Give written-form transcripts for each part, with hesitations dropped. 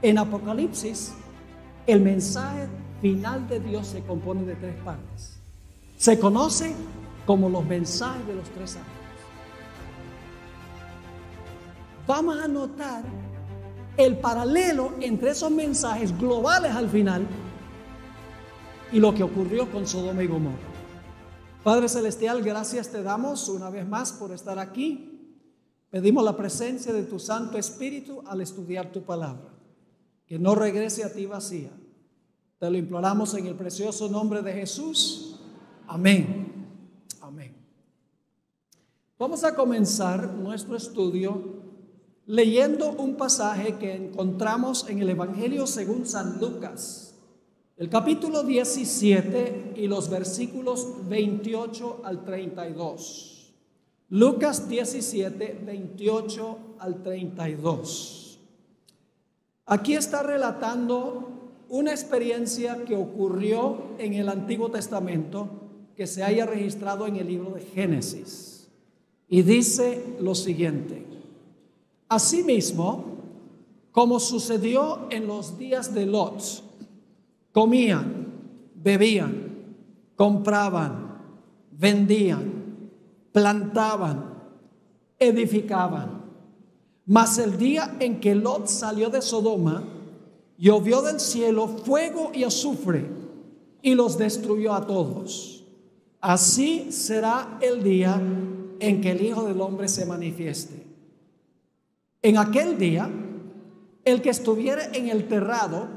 En Apocalipsis, el mensaje final de Dios se compone de 3 partes. Se conoce como los mensajes de los 3 ángeles. Vamos a notar el paralelo entre esos mensajes globales al final y lo que ocurrió con Sodoma y Gomorra. Padre Celestial, gracias te damos una vez más por estar aquí. Pedimos la presencia de tu Santo Espíritu al estudiar tu palabra, que no regrese a ti vacía. Te lo imploramos en el precioso nombre de Jesús. Amén. Amén. Vamos a comenzar nuestro estudio leyendo un pasaje que encontramos en el Evangelio según San Lucas, el capítulo 17 y los versículos 28 al 32. Lucas 17, 28 al 32. Aquí está relatando una experiencia que ocurrió en el Antiguo Testamento que se haya registrado en el libro de Génesis. Y dice lo siguiente: asimismo, como sucedió en los días de Lot, comían, bebían, compraban, vendían, plantaban, edificaban. Mas el día en que Lot salió de Sodoma, llovió del cielo fuego y azufre y los destruyó a todos. Así será el día en que el Hijo del Hombre se manifieste. En aquel día, el que estuviere en el terrado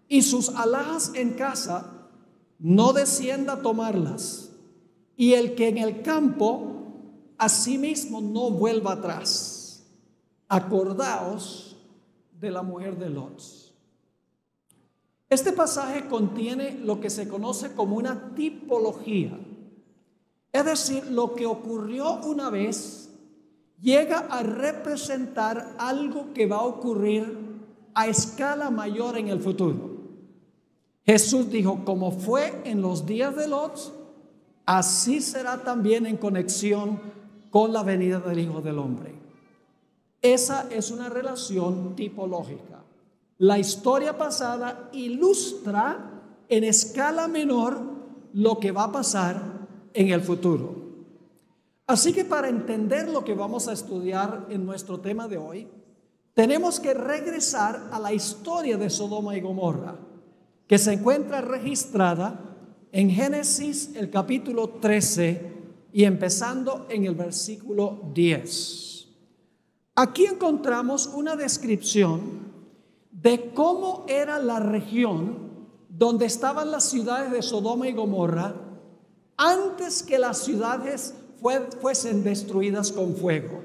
y sus alhajas en casa, no descienda a tomarlas, y el que en el campo, asimismo no vuelva atrás. Acordaos de la mujer de Lot. Este pasaje contiene lo que se conoce como una tipología, es decir, lo que ocurrió una vez llega a representar algo que va a ocurrir a escala mayor en el futuro. Jesús dijo, como fue en los días de Lot, así será también en conexión con la venida del Hijo del Hombre. Esa es una relación tipológica. La historia pasada ilustra en escala menor lo que va a pasar en el futuro. Así que para entender lo que vamos a estudiar en nuestro tema de hoy, tenemos que regresar a la historia de Sodoma y Gomorra, que se encuentra registrada en Génesis el capítulo 13 y empezando en el versículo 10. Aquí encontramos una descripción de cómo era la región donde estaban las ciudades de Sodoma y Gomorra antes que las ciudades fuesen destruidas con fuego.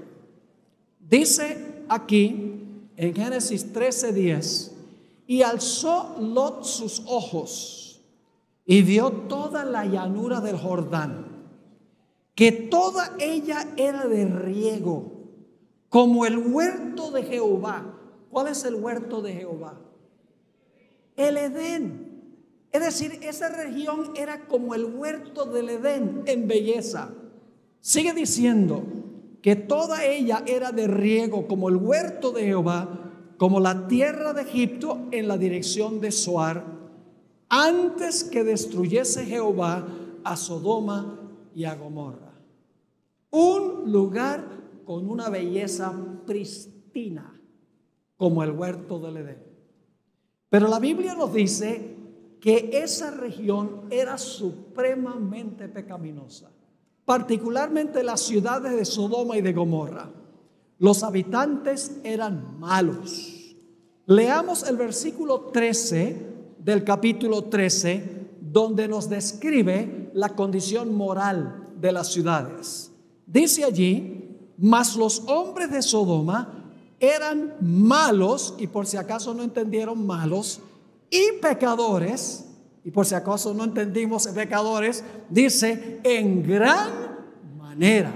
Dice aquí en Génesis 13:10: y alzó Lot sus ojos y vio toda la llanura del Jordán, que toda ella era de riego, como el huerto de Jehová. ¿Cuál es el huerto de Jehová? El Edén. Es decir, esa región era como el huerto del Edén en belleza. Sigue diciendo que toda ella era de riego, como el huerto de Jehová, como la tierra de Egipto en la dirección de Zoar, antes que destruyese Jehová a Sodoma y a Gomorra. Un lugar con una belleza pristina, como el huerto del Edén. Pero la Biblia nos dice que esa región era supremamente pecaminosa, particularmente las ciudades de Sodoma y de Gomorra. Los habitantes eran malos. Leamos el versículo 13 del capítulo 13, donde nos describe la condición moral de las ciudades. Dice allí: mas los hombres de Sodoma eran malos, y por si acaso no entendieron, malos, y pecadores, y por si acaso no entendimos pecadores, dice en gran manera.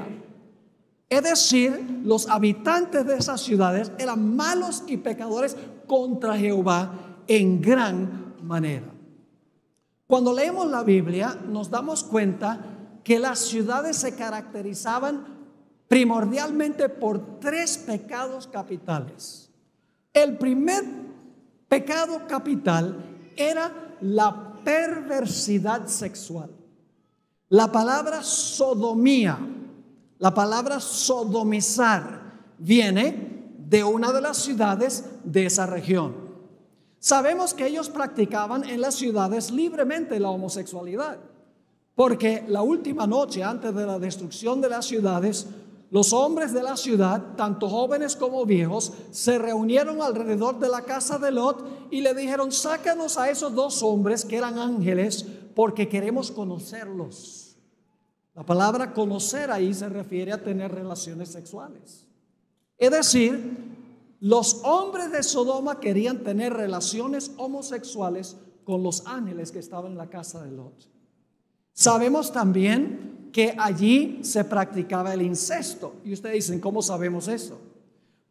Es decir, los habitantes de esas ciudades eran malos y pecadores contra Jehová en gran manera. Cuando leemos la Biblia nos damos cuenta que las ciudades se caracterizaban primordialmente por 3 pecados capitales. El primer pecado capital era la perversidad sexual. La palabra sodomía, la palabra sodomizar, viene de una de las ciudades de esa región. Sabemos que ellos practicaban en las ciudades libremente la homosexualidad, porque la última noche antes de la destrucción de las ciudades, los hombres de la ciudad, tanto jóvenes como viejos, se reunieron alrededor de la casa de Lot y le dijeron: sácanos a esos dos hombres que eran ángeles, porque queremos conocerlos. La palabra conocer ahí se refiere a tener relaciones sexuales. Es decir, los hombres de Sodoma querían tener relaciones homosexuales con los ángeles que estaban en la casa de Lot. Sabemos también que allí se practicaba el incesto. Y ustedes dicen: ¿cómo sabemos eso?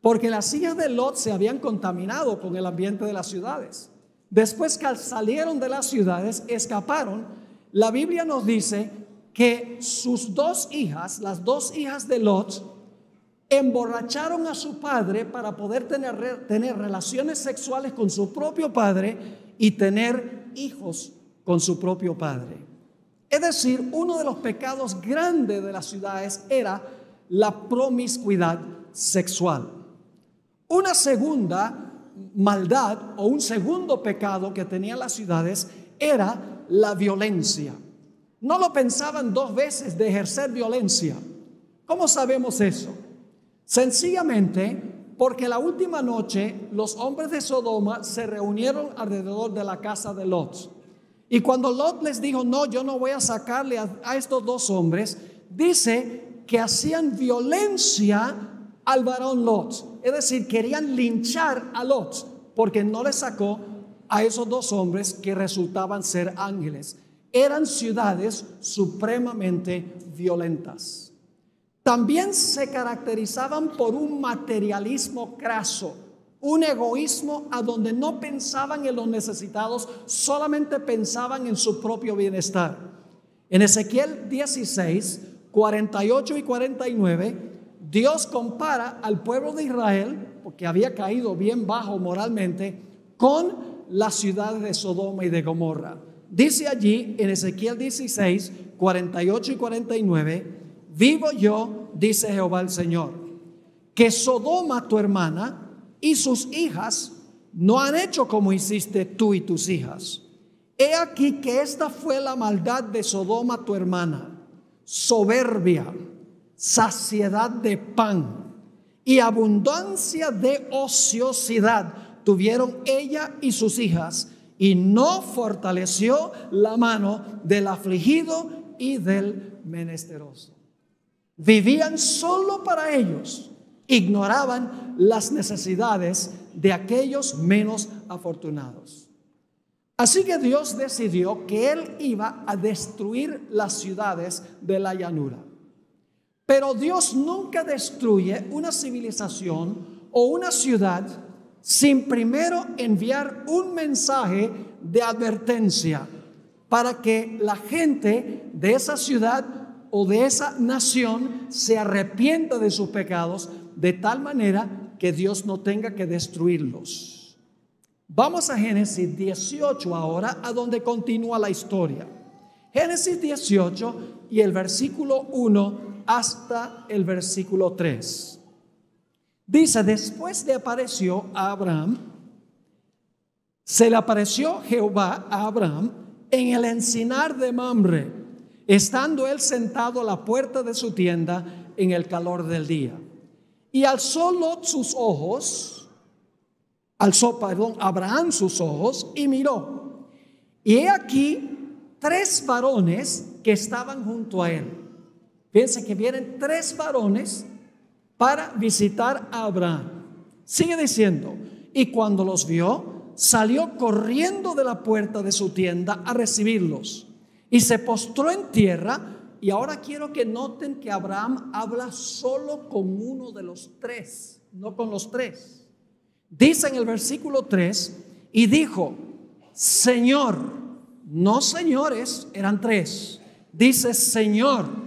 Porque las hijas de Lot se habían contaminado con el ambiente de las ciudades. Después que salieron de las ciudades, escaparon. La Biblia nos dice que sus dos hijas, las dos hijas de Lot, emborracharon a su padre para poder tener relaciones sexuales con su propio padre y tener hijos con su propio padre. Es decir, uno de los pecados grandes de las ciudades era la promiscuidad sexual. Una segunda maldad o un segundo pecado que tenían las ciudades era la violencia. No lo pensaban dos veces de ejercer violencia. ¿Cómo sabemos eso? Sencillamente porque la última noche los hombres de Sodoma se reunieron alrededor de la casa de Lot. Y cuando Lot les dijo: no, yo no voy a sacarle a estos dos hombres, dice que hacían violencia al varón Lot. Es decir, querían linchar a Lot porque no le sacó a esos dos hombres que resultaban ser ángeles. Eran ciudades supremamente violentas. También se caracterizaban por un materialismo craso, un egoísmo a donde no pensaban en los necesitados, solamente pensaban en su propio bienestar. En Ezequiel 16, 48 y 49, Dios compara al pueblo de Israel, porque había caído bien bajo moralmente, con las ciudades de Sodoma y de Gomorra. Dice allí en Ezequiel 16, 48 y 49: vivo yo, dice Jehová el Señor, que Sodoma tu hermana y sus hijas no han hecho como hiciste tú y tus hijas. He aquí que esta fue la maldad de Sodoma tu hermana: soberbia, saciedad de pan y abundancia de ociosidad tuvieron ella y sus hijas, y no fortaleció la mano del afligido y del menesteroso. Vivían solo para ellos, ignoraban las necesidades de aquellos menos afortunados. Así que Dios decidió que Él iba a destruir las ciudades de la llanura. Pero Dios nunca destruye una civilización o una ciudad sin primero enviar un mensaje de advertencia para que la gente de esa ciudad o de esa nación se arrepienta de sus pecados, de tal manera que Dios no tenga que destruirlos. Vamos a Génesis 18 ahora, a donde continúa la historia. Génesis 18 y el versículo 1 hasta el versículo 3. Dice: después le apareció a Abraham, se le apareció Jehová a Abraham en el encinar de Mamre, estando él sentado a la puerta de su tienda en el calor del día. Y alzó Abraham sus ojos y miró. Y he aquí 3 varones que estaban junto a él. Fíjense que vienen 3 varones para visitar a Abraham. Sigue diciendo: y cuando los vio, salió corriendo de la puerta de su tienda a recibirlos, y se postró en tierra. Y ahora quiero que noten que Abraham habla solo con uno de los 3, no con los 3. Dice en el versículo 3: y dijo: Señor, no señores, eran 3. Dice: Señor,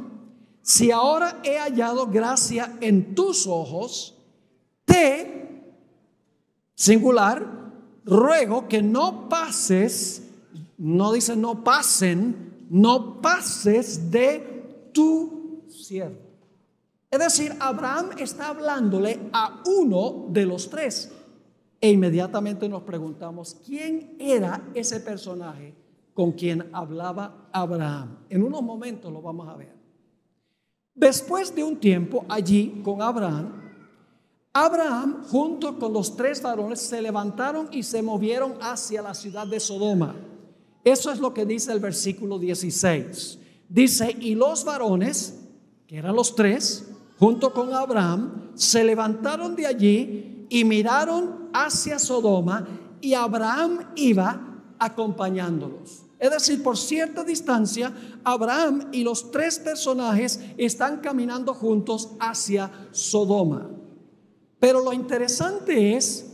si ahora he hallado gracia en tus ojos, te, singular, ruego que no pases, no dice no pasen, no pases de tu siervo. Es decir, Abraham está hablándole a uno de los tres. E inmediatamente nos preguntamos, ¿quién era ese personaje con quien hablaba Abraham? En unos momentos lo vamos a ver. Después de un tiempo allí con Abraham junto con los tres varones se levantaron y se movieron hacia la ciudad de Sodoma. Eso es lo que dice el versículo 16. Dice, y los varones, que eran los tres, junto con Abraham, se levantaron de allí y miraron hacia Sodoma, y Abraham iba acompañándolos. Es decir, por cierta distancia, Abraham y los tres personajes están caminando juntos hacia Sodoma. Pero lo interesante es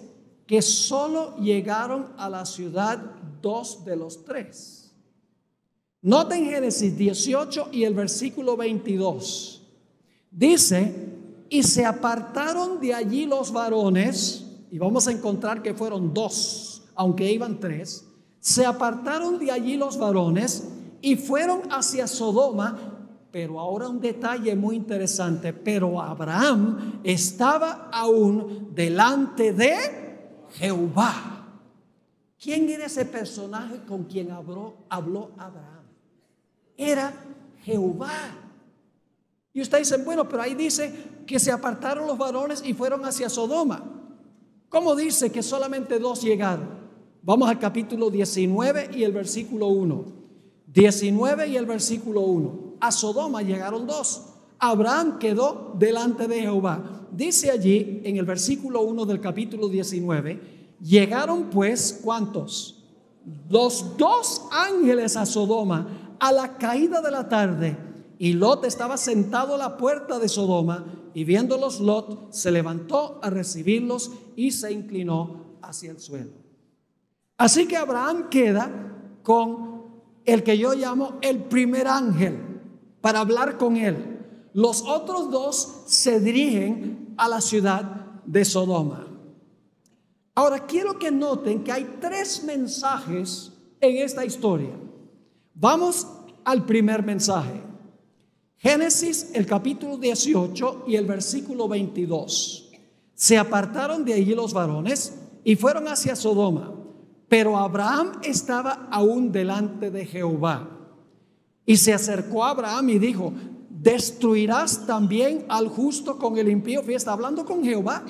que solo llegaron a la ciudad dos de los tres. Noten Génesis 18 y el versículo 22. Dice, y se apartaron de allí los varones, y vamos a encontrar que fueron dos, aunque iban tres. Se apartaron de allí los varones y fueron hacia Sodoma. Pero ahora un detalle muy interesante. Pero Abraham estaba aún delante de Jehová. ¿Quién era ese personaje con quien habló Abraham? Era Jehová. Y ustedes dicen, bueno, pero ahí dice que se apartaron los varones y fueron hacia Sodoma. ¿Cómo dice que solamente dos llegaron? Vamos al capítulo 19 y el versículo 1. 19 y el versículo 1. A Sodoma llegaron dos. Abraham quedó delante de Jehová. Dice allí en el versículo 1 del capítulo 19, llegaron pues, ¿cuántos? Los dos ángeles a Sodoma a la caída de la tarde. Y Lot estaba sentado a la puerta de Sodoma, y viéndolos Lot se levantó a recibirlos y se inclinó hacia el suelo. Así que Abraham queda con el que yo llamo el primer ángel para hablar con él. Los otros dos se dirigen a la ciudad de Sodoma. Ahora quiero que noten que hay tres mensajes en esta historia. Vamos al primer mensaje. Génesis, el capítulo 18 y el versículo 22. Se apartaron de allí los varones y fueron hacia Sodoma. Pero Abraham estaba aún delante de Jehová. Y se acercó a Abraham y dijo, ¿destruirás también al justo con el impío? Fíjate, está hablando con Jehová.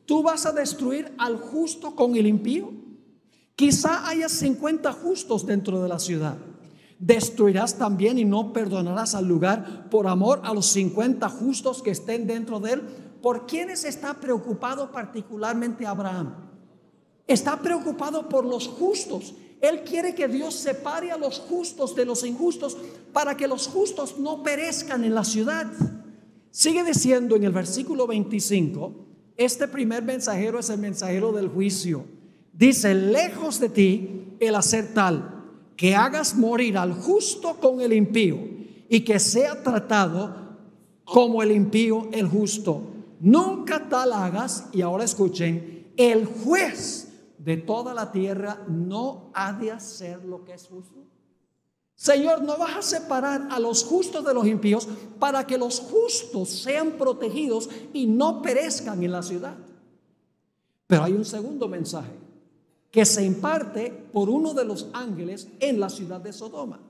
¿Tú vas a destruir al justo con el impío? Quizá haya 50 justos dentro de la ciudad. ¿Destruirás también y no perdonarás al lugar por amor a los 50 justos que estén dentro de él? ¿Por quiénes está preocupado particularmente Abraham? Está preocupado por los justos. Él quiere que Dios separe a los justos de los injustos para que los justos no perezcan en la ciudad. Sigue diciendo en el versículo 25, este primer mensajero es el mensajero del juicio. Dice, lejos de ti el hacer tal, que hagas morir al justo con el impío y que sea tratado como el impío el justo. Nunca tal hagas, y ahora escuchen, el juez de toda la tierra no ha de hacer lo que es justo. Señor, no vas a separar a los justos de los impíos para que los justos sean protegidos y no perezcan en la ciudad. Pero hay un segundo mensaje que se imparte por uno de los ángeles en la ciudad de Sodoma.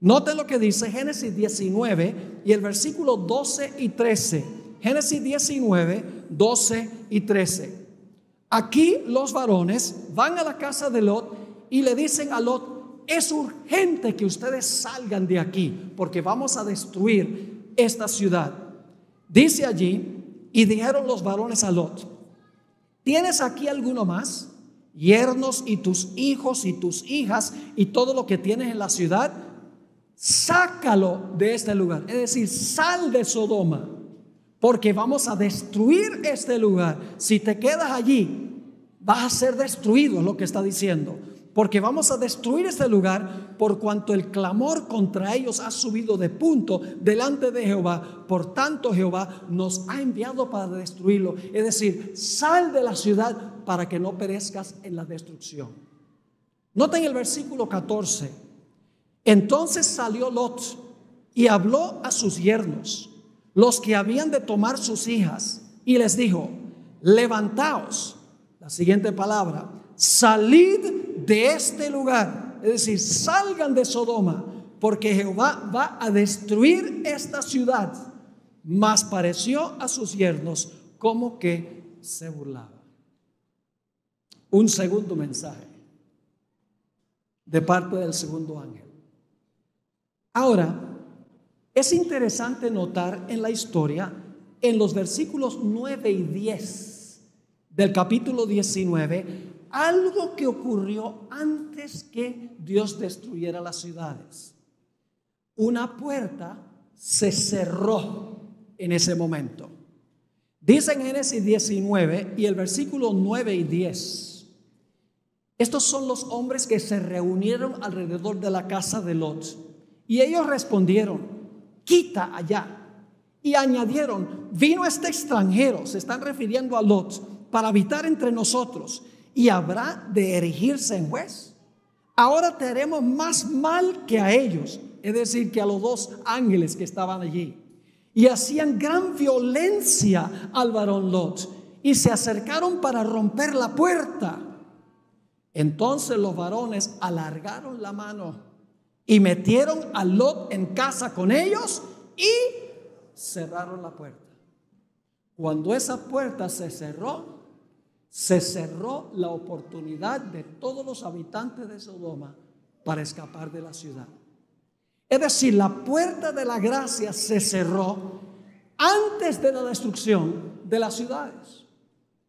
Noten lo que dice Génesis 19 y el versículo 12 y 13. Génesis 19, 12 y 13. Aquí los varones van a la casa de Lot y le dicen a Lot, es urgente que ustedes salgan de aquí porque vamos a destruir esta ciudad. Dice allí, y dijeron los varones a Lot, ¿tienes aquí alguno más? Yernos y tus hijos y tus hijas y todo lo que tienes en la ciudad, sácalo de este lugar. Es decir, sal de Sodoma, porque vamos a destruir este lugar. Si te quedas allí, vas a ser destruido, es lo que está diciendo. porque vamos a destruir este lugar por cuanto el clamor contra ellos ha subido de punto delante de Jehová. Por tanto, Jehová nos ha enviado para destruirlo. Es decir, sal de la ciudad para que no perezcas en la destrucción. Noten el versículo 14. Entonces salió Lot y habló a sus yernos, los que habían de tomar sus hijas, y les dijo: levantaos, la siguiente palabra, salid de este lugar. Es decir, salgan de Sodoma, porque Jehová va a destruir esta ciudad. Mas pareció a sus yernos como que se burlaba. Un segundo mensaje de parte del segundo ángel. Ahora, es interesante notar en la historia, en los versículos 9 y 10 del capítulo 19, algo que ocurrió antes que Dios destruyera las ciudades. Una puerta se cerró en ese momento. Dice en Génesis 19 y el versículo 9 y 10. Estos son los hombres que se reunieron alrededor de la casa de Lot. Y ellos respondieron: quita allá. Y añadieron: vino este extranjero, se están refiriendo a Lot, para habitar entre nosotros, y habrá de erigirse en juez. Ahora te haremos más mal que a ellos, es decir, que a los dos ángeles que estaban allí. Y hacían gran violencia al varón Lot, y se acercaron para romper la puerta. Entonces los varones alargaron la mano y metieron a Lot en casa con ellos y cerraron la puerta. Cuando esa puerta se cerró la oportunidad de todos los habitantes de Sodoma para escapar de la ciudad. Es decir, la puerta de la gracia se cerró antes de la destrucción de las ciudades.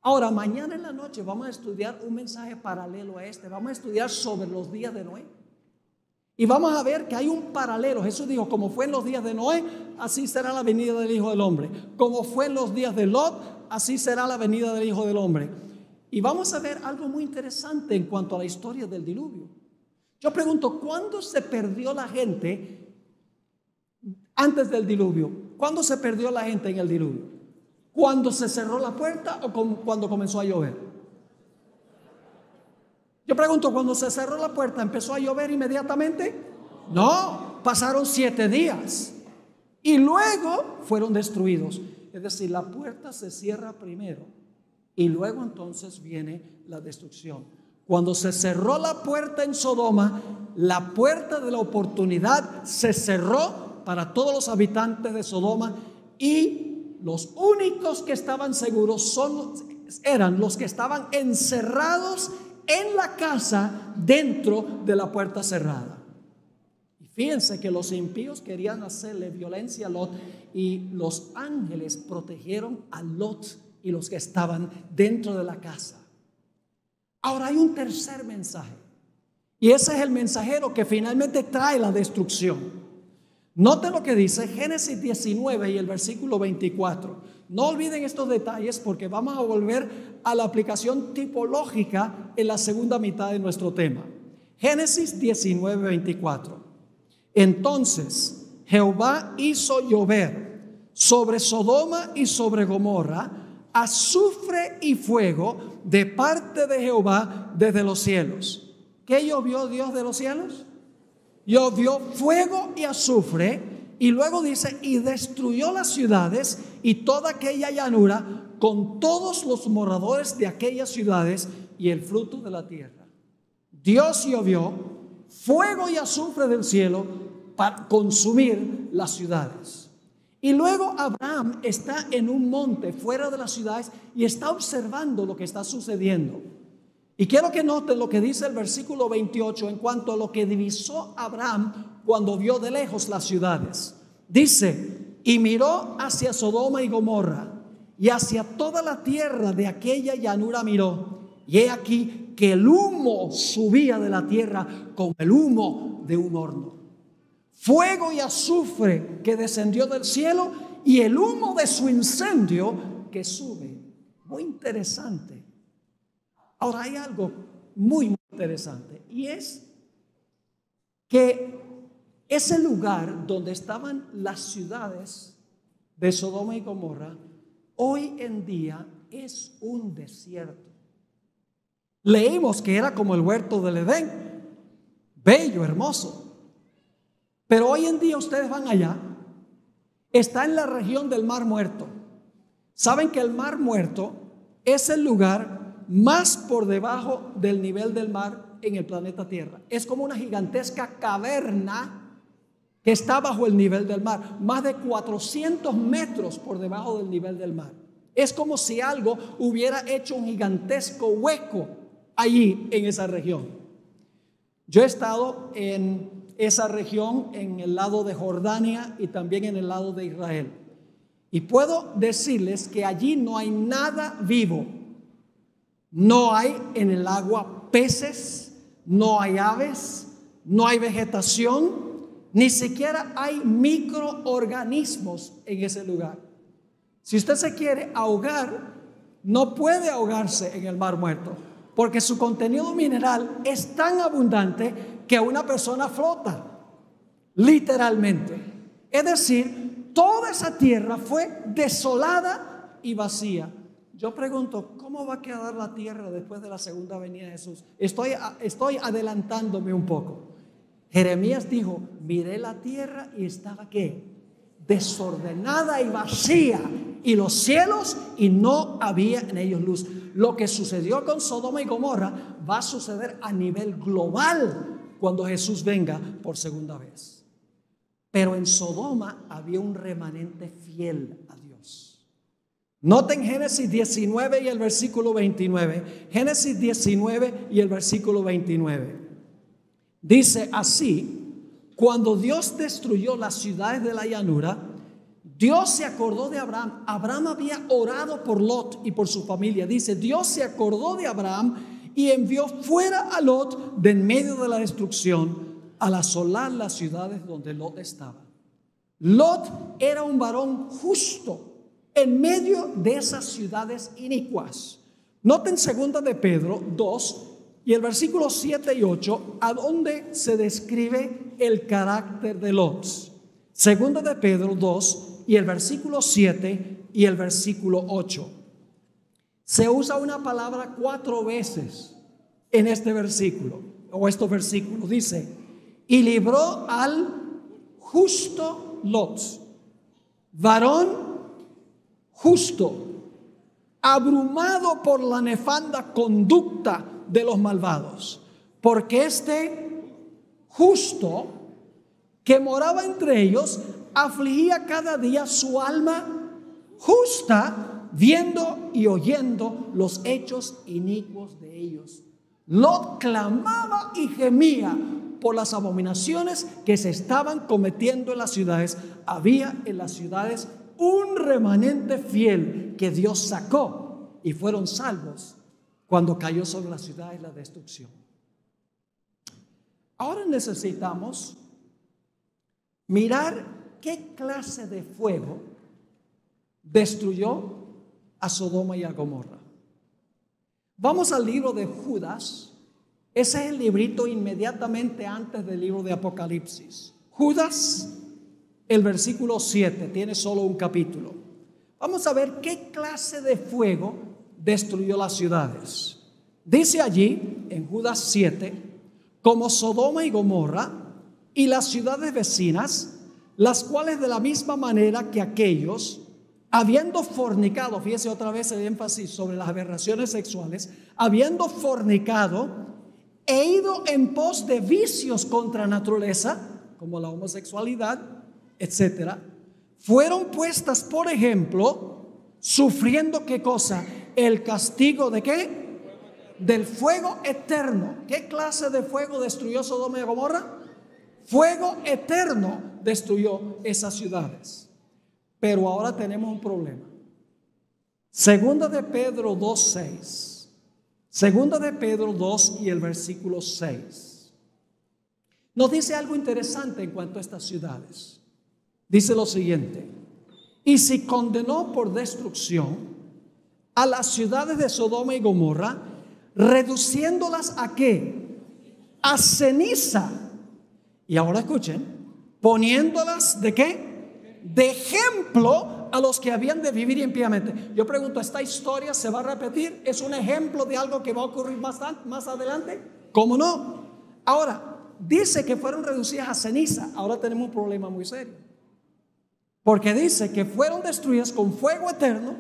Ahora, mañana en la noche vamos a estudiar un mensaje paralelo a este. Vamos a estudiar sobre los días de Noé. Y vamos a ver que hay un paralelo. Jesús dijo: como fue en los días de Noé, así será la venida del Hijo del Hombre. Como fue en los días de Lot, así será la venida del Hijo del Hombre. Y vamos a ver algo muy interesante en cuanto a la historia del diluvio. Yo pregunto: ¿cuándo se perdió la gente antes del diluvio? ¿Cuándo se perdió la gente en el diluvio? ¿Cuando se cerró la puerta o cuando comenzó a llover? Yo pregunto: ¿cuando se cerró la puerta empezó a llover inmediatamente? No, pasaron 7 días y luego fueron destruidos. Es decir, la puerta se cierra primero y luego entonces viene la destrucción. Cuando se cerró la puerta en Sodoma, la puerta de la oportunidad se cerró para todos los habitantes de Sodoma, y los únicos que estaban seguros eran los que estaban encerrados en la casa dentro de la puerta cerrada. Y fíjense que los impíos querían hacerle violencia a Lot, y los ángeles protegieron a Lot y los que estaban dentro de la casa. Ahora hay un tercer mensaje, y ese es el mensajero que finalmente trae la destrucción. Noten lo que dice Génesis 19 y el versículo 24. No olviden estos detalles, porque vamos a volver a la aplicación tipológica en la segunda mitad de nuestro tema. Génesis 19, 24. Entonces Jehová hizo llover sobre Sodoma y sobre Gomorra azufre y fuego de parte de Jehová desde los cielos. ¿Qué llovió Dios de los cielos? Llovió fuego y azufre, y luego dice: y destruyó las ciudades y toda aquella llanura con todos los moradores de aquellas ciudades y el fruto de la tierra. Dios llovió fuego y azufre del cielo para consumir las ciudades. Y luego Abraham está en un monte fuera de las ciudades y está observando lo que está sucediendo. Y quiero que noten lo que dice el versículo 28 en cuanto a lo que divisó Abraham cuando vio de lejos las ciudades. Dice: y miró hacia Sodoma y Gomorra y hacia toda la tierra de aquella llanura miró, y he aquí que el humo subía de la tierra como el humo de un horno. Fuego y azufre que descendió del cielo, y el humo de su incendio que sube. Muy interesante. Ahora hay algo muy interesante. interesante, y es que ese lugar donde estaban las ciudades de Sodoma y Gomorra, hoy en día es un desierto. Leímos que era como el huerto del Edén, bello, hermoso. Pero hoy en día ustedes van allá, está en la región del Mar Muerto. Saben que el Mar Muerto es el lugar más por debajo del nivel del mar en el planeta Tierra. Es como una gigantesca caverna que está bajo el nivel del mar, más de 400 metros por debajo del nivel del mar. Es como si algo hubiera hecho un gigantesco hueco allí en esa región. Yo he estado en esa región, en el lado de Jordania y también en el lado de Israel. Y puedo decirles que allí no hay nada vivo. No hay en el agua peces, no hay aves, no hay vegetación, ni siquiera hay microorganismos en ese lugar. Si usted se quiere ahogar, no puede ahogarse en el Mar Muerto, porque su contenido mineral es tan abundante que una persona flota, literalmente. Es decir, toda esa tierra fue desolada y vacía. Yo pregunto, ¿cómo va a quedar la tierra después de la segunda venida de Jesús? Estoy adelantándome un poco. Jeremías dijo, miré la tierra y estaba ¿qué? Desordenada y vacía, y los cielos, y no había en ellos luz. Lo que sucedió con Sodoma y Gomorra va a suceder a nivel global cuando Jesús venga por segunda vez. Pero en Sodoma había un remanente fiel a Dios. Noten Génesis 19 y el versículo 29. Génesis 19 y el versículo 29. Dice así: cuando Dios destruyó las ciudades de la llanura, Dios se acordó de Abraham. Abraham había orado por Lot y por su familia. Dice, Dios se acordó de Abraham y envió fuera a Lot de en medio de la destrucción, al asolar las ciudades donde Lot estaba. Lot era un varón justo en medio de esas ciudades inicuas. Noten 2 de Pedro 2 y el versículo 7 y 8, a donde se describe el carácter de Lot. 2 de Pedro 2 y el versículo 7 y el versículo 8. Se usa una palabra 4 veces en este versículo, o estos versículos. Dice, y libró al justo Lot, varón justo, abrumado por la nefanda conducta de los malvados, porque este justo que moraba entre ellos afligía cada día su alma justa, viendo y oyendo los hechos inicuos de ellos. Lot clamaba y gemía por las abominaciones que se estaban cometiendo en las ciudades. Había en las ciudades un remanente fiel que Dios sacó y fueron salvos cuando cayó sobre las ciudades la destrucción. Ahora necesitamos mirar qué clase de fuego destruyó a Sodoma y a Gomorra. Vamos al libro de Judas. Ese es el librito inmediatamente antes del libro de Apocalipsis. Judas, el versículo 7, tiene solo un capítulo. Vamos a ver qué clase de fuego destruyó las ciudades. Dice allí en Judas 7, como Sodoma y Gomorra y las ciudades vecinas, las cuales de la misma manera que aquellos, habiendo fornicado, fíjese otra vez el énfasis sobre las aberraciones sexuales, habiendo fornicado e ido en pos de vicios contra naturaleza, como la homosexualidad, etcétera, fueron puestas por ejemplo, sufriendo ¿qué cosa? El castigo de ¿qué? Del fuego eterno. ¿Qué clase de fuego destruyó Sodoma y Gomorra? Fuego eterno destruyó esas ciudades. Pero ahora tenemos un problema. 2 de Pedro 2:6. 2 de Pedro 2 y el versículo 6. Nos dice algo interesante en cuanto a estas ciudades. Dice lo siguiente: y si condenó por destrucción a las ciudades de Sodoma y Gomorra, reduciéndolas ¿a qué? a ceniza. Y ahora escuchen, poniéndolas ¿de qué? De ejemplo a los que habían de vivir impíamente. Yo pregunto, ¿esta historia se va a repetir? ¿Es un ejemplo de algo que va a ocurrir más adelante? ¿Cómo no? Ahora, dice que fueron reducidas a ceniza. Ahora tenemos un problema muy serio, porque dice que fueron destruidas con fuego eterno,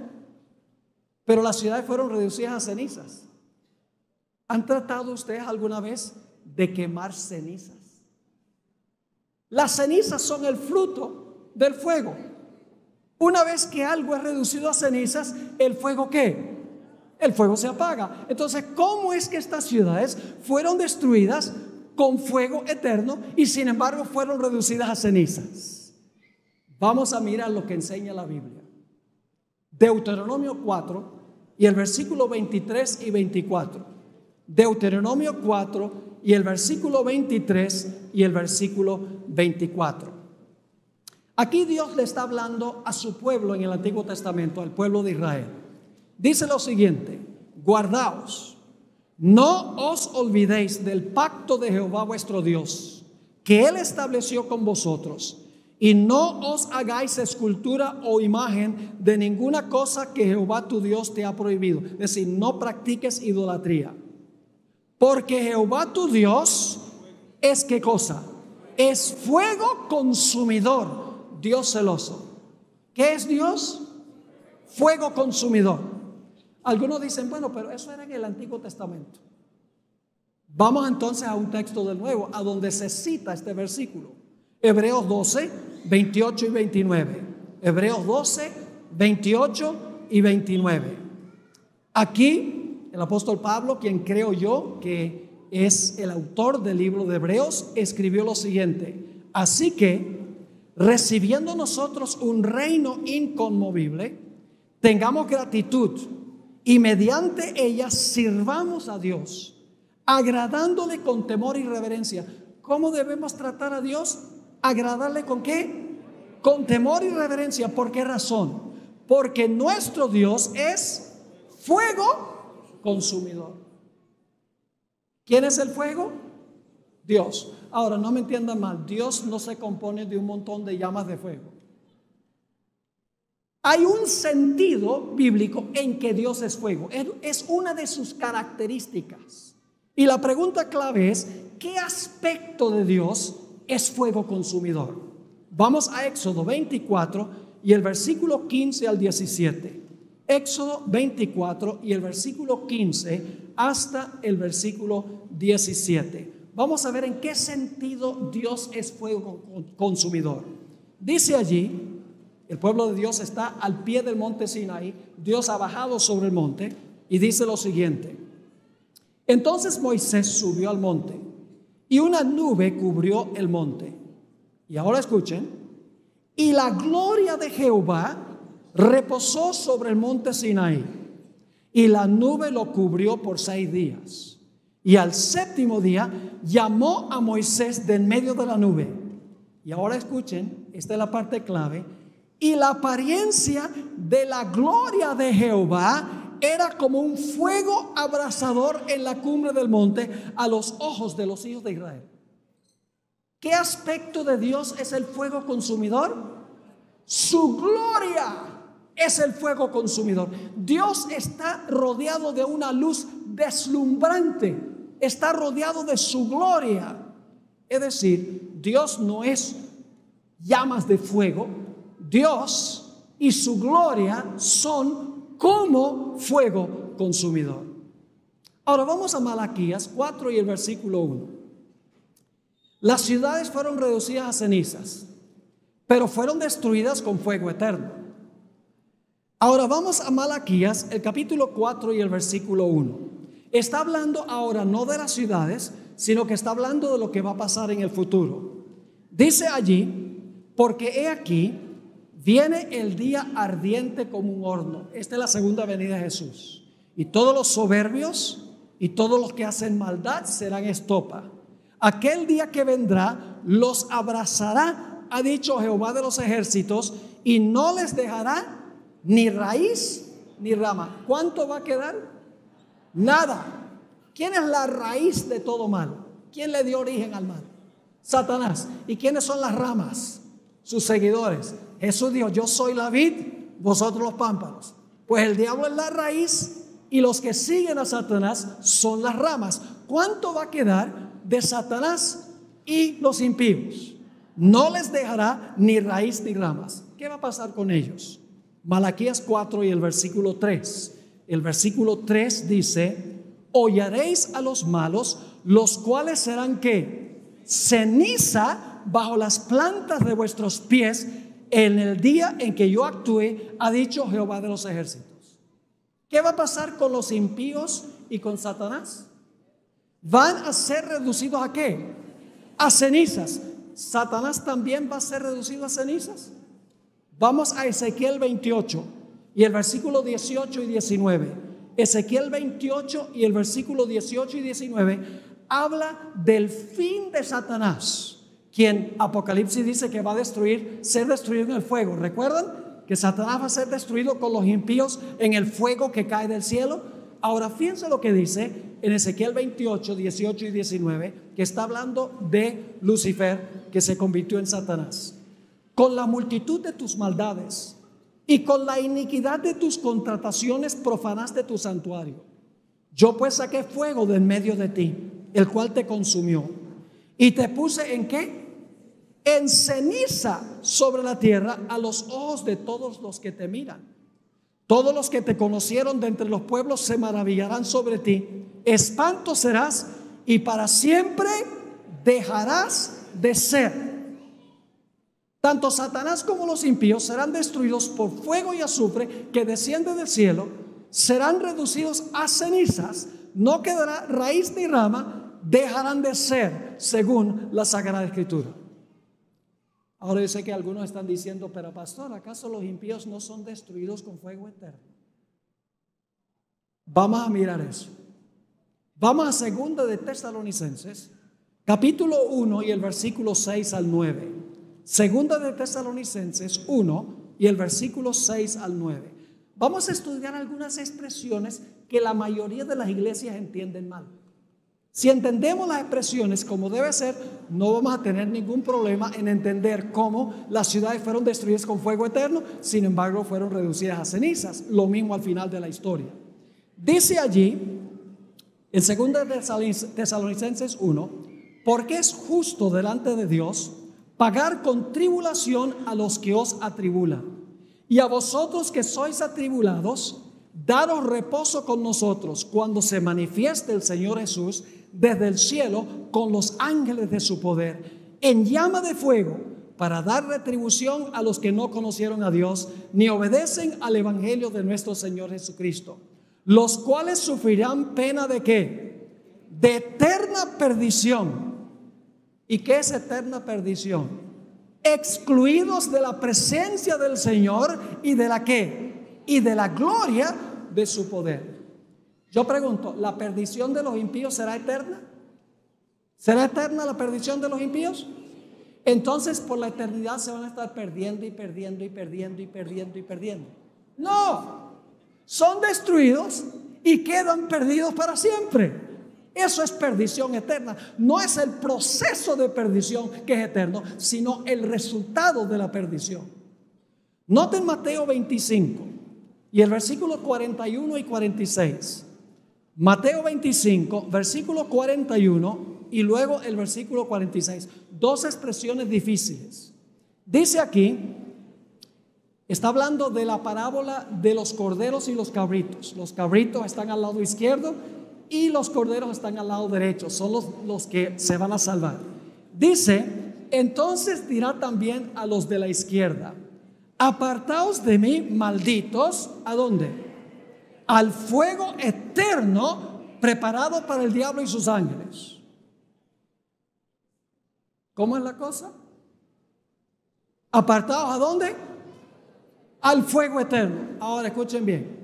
pero las ciudades fueron reducidas a cenizas. ¿Han tratado ustedes alguna vez de quemar cenizas? Las cenizas son el fruto del fuego. Una vez que algo es reducido a cenizas, ¿el fuego qué? El fuego se apaga. Entonces, ¿cómo es que estas ciudades fueron destruidas con fuego eterno y sin embargo fueron reducidas a cenizas? Vamos a mirar lo que enseña la Biblia. Deuteronomio 4 y el versículo 23 y 24. Deuteronomio 4 y el versículo 23 y el versículo 24. Aquí Dios le está hablando a su pueblo en el Antiguo Testamento, al pueblo de Israel. Dice lo siguiente: guardaos, no os olvidéis del pacto de Jehová vuestro Dios, que Él estableció con vosotros, y no os hagáis escultura o imagen de ninguna cosa que Jehová tu Dios te ha prohibido. Es decir, no practiques idolatría. Porque Jehová tu Dios es ¿qué cosa? Es fuego consumidor, Dios celoso. ¿Qué es Dios? Fuego consumidor. Algunos dicen, bueno, pero eso era en el Antiguo Testamento. Vamos entonces a un texto del Nuevo, a donde se cita este versículo. Hebreos 12, 28 y 29. Hebreos 12, 28 y 29. Aquí el apóstol Pablo, quien creo yo que es el autor del libro de Hebreos, escribió lo siguiente: así que, recibiendo nosotros un reino inconmovible, tengamos gratitud y mediante ella sirvamos a Dios, agradándole con temor y reverencia. ¿Cómo debemos tratar a Dios? ¿Agradarle con qué? Con temor y reverencia. ¿Por qué razón? Porque nuestro Dios es fuego consumidor. ¿Quién es el fuego? Dios. Ahora, no me entiendan mal, Dios no se compone de un montón de llamas de fuego. Hay un sentido bíblico en que Dios es fuego. Es una de sus características. Y la pregunta clave es, ¿qué aspecto de Dios es fuego consumidor? Vamos a Éxodo 24 y el versículo 15 al 17. Éxodo 24 y el versículo 15 hasta el versículo 17. Vamos a ver en qué sentido Dios es fuego consumidor. Dice allí, el pueblo de Dios está al pie del monte Sinaí, Dios ha bajado sobre el monte y dice lo siguiente: entonces Moisés subió al monte y una nube cubrió el monte. Y ahora escuchen: y la gloria de Jehová reposó sobre el monte Sinaí, y la nube lo cubrió por 6 días. Y al 7º día llamó a Moisés de en medio de la nube. Y ahora escuchen, esta es la parte clave: y la apariencia de la gloria de Jehová era como un fuego abrasador en la cumbre del monte a los ojos de los hijos de Israel. ¿Qué aspecto de Dios es el fuego consumidor? Su gloria es el fuego consumidor. Dios está rodeado de una luz deslumbrante, está rodeado de su gloria. Es decir, Dios no es llamas de fuego. Dios y su gloria son como fuego consumidor. Ahora vamos a Malaquías 4 y el versículo 1. Las ciudades fueron reducidas a cenizas, pero fueron destruidas con fuego eterno. Ahora vamos a Malaquías, el capítulo 4 y el versículo 1. Está hablando ahora no de las ciudades, sino que está hablando de lo que va a pasar en el futuro. Dice allí: porque he aquí, viene el día ardiente como un horno. Esta es la segunda venida de Jesús. Y todos los soberbios y todos los que hacen maldad serán estopa. Aquel día que vendrá los abrazará, ha dicho Jehová de los ejércitos, y no les dejará ni raíz ni rama. ¿Cuánto va a quedar? Nada. ¿Quién es la raíz de todo mal? ¿Quién le dio origen al mal? Satanás. ¿Y quiénes son las ramas? Sus seguidores. Jesús dijo, yo soy la vid, vosotros los pámpanos. Pues el diablo es la raíz y los que siguen a Satanás son las ramas. ¿Cuánto va a quedar de Satanás y los impíos? No les dejará ni raíz ni ramas. ¿Qué va a pasar con ellos? Malaquías 4 y el versículo 3. El versículo 3 dice, hollaréis a los malos, los cuales serán ¿qué? Ceniza bajo las plantas de vuestros pies en el día en que yo actúe, ha dicho Jehová de los ejércitos. ¿Qué va a pasar con los impíos y con Satanás? Van a ser reducidos ¿a qué? A cenizas. ¿Satanás también va a ser reducido a cenizas? Vamos a Ezequiel 28 y el versículo 18 y 19. Ezequiel 28 y el versículo 18 y 19 habla del fin de Satanás, quien Apocalipsis dice que va a ser destruido en el fuego. ¿Recuerdan que Satanás va a ser destruido con los impíos en el fuego que cae del cielo? Ahora fíjense lo que dice en Ezequiel 28, 18 y 19, que está hablando de Lucifer, que se convirtió en Satanás. Con la multitud de tus maldades y con la iniquidad de tus contrataciones profanaste tu santuario. Yo pues saqué fuego de en medio de ti, el cual te consumió. Y te puse ¿en qué? En ceniza sobre la tierra a los ojos de todos los que te miran. Todos los que te conocieron de entre los pueblos se maravillarán sobre ti. Espanto serás y para siempre dejarás de ser. Tanto Satanás como los impíos serán destruidos por fuego y azufre que desciende del cielo. Serán reducidos a cenizas. No quedará raíz ni rama. Dejarán de ser según la Sagrada Escritura. Ahora yo sé que algunos están diciendo, pero pastor, ¿acaso los impíos no son destruidos con fuego eterno? Vamos a mirar eso. Vamos a 2 de Tesalonicenses, capítulo 1 y el versículo 6 al 9. 2 de Tesalonicenses 1 y el versículo 6 al 9. Vamos a estudiar algunas expresiones que la mayoría de las iglesias entienden mal. Si entendemos las expresiones como debe ser, no vamos a tener ningún problema en entender cómo las ciudades fueron destruidas con fuego eterno, sin embargo fueron reducidas a cenizas. Lo mismo al final de la historia. Dice allí, en 2 de Tesalonicenses 1, porque es justo delante de Dios pagar con tribulación a los que os atribulan, y a vosotros que sois atribulados, daros reposo con nosotros cuando se manifieste el Señor Jesús desde el cielo con los ángeles de su poder, en llama de fuego, para dar retribución a los que no conocieron a Dios, ni obedecen al evangelio de nuestro Señor Jesucristo, los cuales sufrirán pena ¿de qué? De eterna perdición. ¿Y qué es eterna perdición? Excluidos de la presencia del Señor y de la ¿qué? Y de la gloria de su poder. Yo pregunto, ¿la perdición de los impíos será eterna? ¿Será eterna la perdición de los impíos? Entonces por la eternidad se van a estar perdiendo y perdiendo y perdiendo y perdiendo y perdiendo. No, son destruidos y quedan perdidos para siempre. Eso es perdición eterna. No es el proceso de perdición que es eterno, sino el resultado de la perdición. Noten Mateo 25 y el versículo 41 y 46. Mateo 25, versículo 41 y luego el versículo 46. Dos expresiones difíciles. Dice aquí, está hablando de la parábola de los corderos y los cabritos. Los cabritos están al lado izquierdo y los corderos están al lado derecho. Son los que se van a salvar. Dice, entonces dirá también a los de la izquierda, apartaos de mí, malditos, ¿a dónde? Al fuego eterno preparado para el diablo y sus ángeles. ¿Cómo es la cosa? ¿Apartados a dónde? Al fuego eterno. Ahora escuchen bien.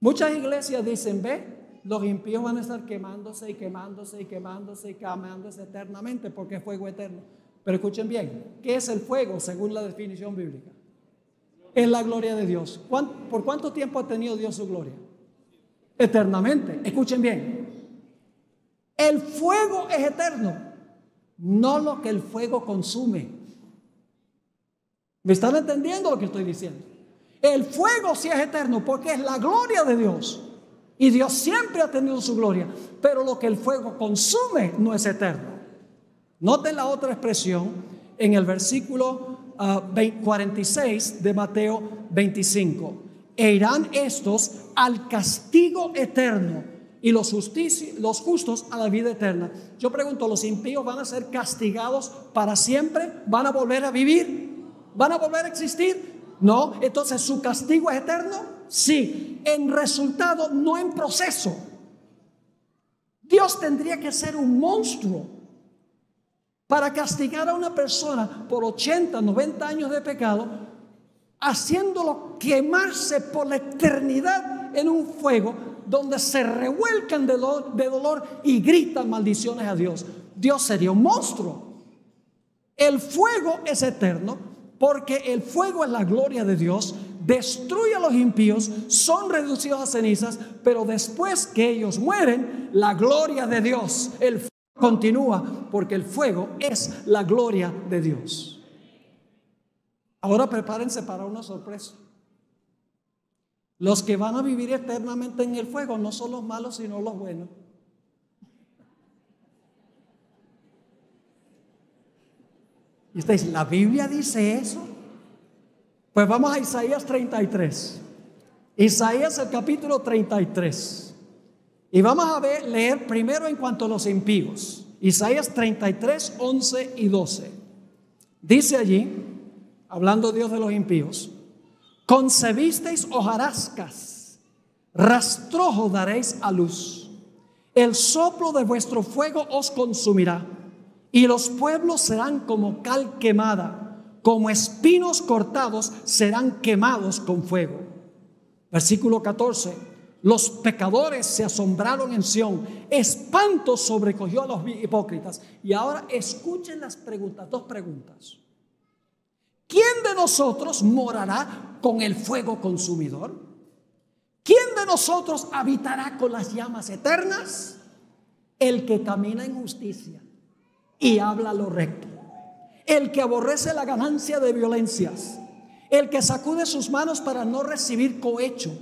Muchas iglesias dicen, ve, los impíos van a estar quemándose y quemándose y quemándose y quemándose eternamente porque es fuego eterno. Pero escuchen bien, ¿qué es el fuego según la definición bíblica? Es la gloria de Dios. ¿Por cuánto tiempo ha tenido Dios su gloria? Eternamente. Escuchen bien. El fuego es eterno, no lo que el fuego consume. ¿Me están entendiendo lo que estoy diciendo? El fuego sí es eterno porque es la gloria de Dios. Y Dios siempre ha tenido su gloria. Pero lo que el fuego consume no es eterno. Noten la otra expresión en el versículo 46 de Mateo 25. E irán estos al castigo eterno y los justos a la vida eterna. Yo pregunto, ¿los impíos van a ser castigados para siempre? ¿Van a volver a vivir? ¿Van a volver a existir? No. Entonces, ¿su castigo es eterno? Sí. En resultado, no en proceso. Dios tendría que ser un monstruo para castigar a una persona por 80, 90 años de pecado, haciéndolo quemarse por la eternidad en un fuego donde se revuelcan de dolor y gritan maldiciones a Dios. Dios sería un monstruo. El fuego es eterno porque el fuego es la gloria de Dios, destruye a los impíos, son reducidos a cenizas, pero después que ellos mueren, la gloria de Dios, el fuego continúa porque el fuego es la gloria de Dios. Ahora prepárense para una sorpresa. Los que van a vivir eternamente en el fuego no son los malos, sino los buenos. Y usted dice, ¿la Biblia dice eso? Pues vamos a Isaías 33. Isaías el capítulo 33. Y vamos a leer primero en cuanto a los impíos. Isaías 33, 11 y 12. Dice allí, hablando Dios de los impíos: concebisteis hojarascas, rastrojo daréis a luz. El soplo de vuestro fuego os consumirá, y los pueblos serán como cal quemada, como espinos cortados serán quemados con fuego. Versículo 14. Los pecadores se asombraron en Sión, espanto sobrecogió a los hipócritas. Y ahora escuchen las preguntas, dos preguntas. ¿Quién de nosotros morará con el fuego consumidor? ¿Quién de nosotros habitará con las llamas eternas? El que camina en justicia y habla lo recto, el que aborrece la ganancia de violencias, el que sacude sus manos para no recibir cohecho,